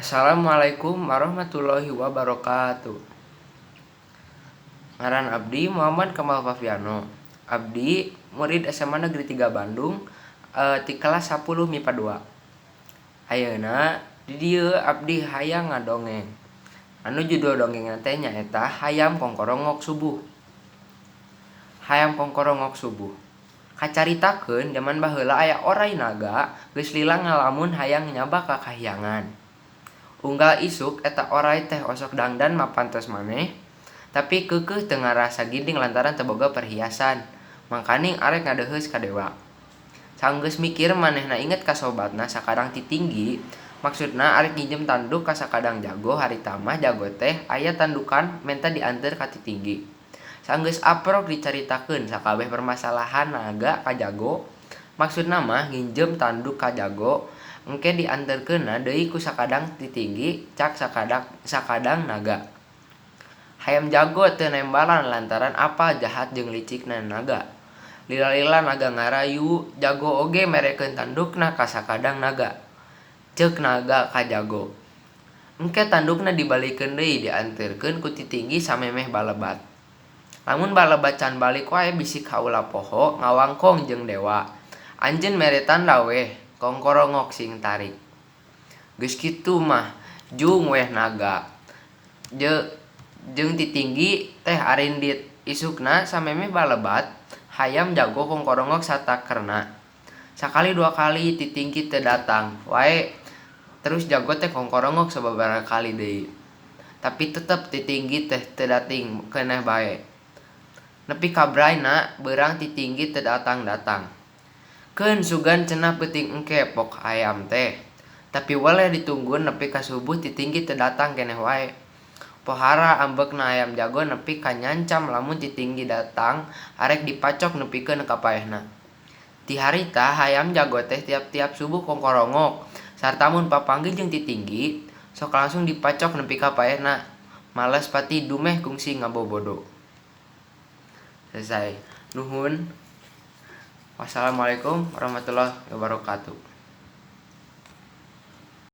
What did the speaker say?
Assalamualaikum warahmatullahi wabarakatuh. Ngaran abdi Muhammad Kamal Fafiano. Abdi murid SMA Negeri 3 Bandung, ti kelas 10 MIPA 2. Ayeuna di dieu abdi hayang ngadongeng. Anu judul dongengna teh nyaeta Hayam Kongkorongok Subuh. Hayam Kongkorongok Subuh. Kacaritakeun zaman baheula aya oray naga geus lila ngalamun hayang nyaba ka kahyangan. Unggal isuk eta oray teh osok dangdan mapantos maneh, tapi keukeuh teu ngarasa ginding lantaran teu boga perhiasan. Mangkaning arek ngadeuheus ka dewa. Sanggeus mikir manehna inget ka sobatna sakadang ti tinggi, maksudna arek nginjem tanduk ka sakadang jago harita mah jago teh aya tandukan menta dianteur ka ti tinggi. Sanggeus aprok dicaritakeun sakabeh permasalahan naga ka jago, maksudna mah nginjem tanduk ka jago engke dianterkeunna deui ku sakadang ti tinggi, cak sakadang naga. Hayam jago teu nembalan lantaran apa jahat jeung licikna naga. Lila-lila naga ngarayu, jago oge merekeun tandukna ka sakadang naga. Ceuk naga ka jago, engke tandukna dibalikeun deui dianterkeun ku ti tinggi samemeh balebat. Lamun balebat can balik wae bisi kaula poho ngawangkong jeung dewa. Anjeun mere tanda weh, kongkorongok sing tarik. Geus kitu mah jung weh naga. Jeung ti tinggi teh arindit isukna samemeh balebat, hayam jago kongkorongok satakerna. Sakali dua kali ti tinggi teu datang wae terus jago teh kongkorongok sababaraha kali deui. Tapi tetep ti tinggi teh teu dating keneh bae. Nepi ka braina beurang ti tinggi teu datang-datang. Keun sugan cenah peuting engke pok hayam teh. Tapi waleh ditungguan nepi ka subuh ti tinggi teu datang keneh wae. Pohara ambekna hayam jago nepi ka nyancam lamun ti tinggi datang arek dipacok nepikeun ka paehna. Ti harita hayam jago teh tiap-tiap subuh kongkorongok, sarta mun papanggih jeung ti tinggi sok langsung dipacok nepi ka paehna. Males pati dumeh kungsi ngabobodo. Selesai. Nuhun. Wassalamualaikum warahmatullahi wabarakatuh.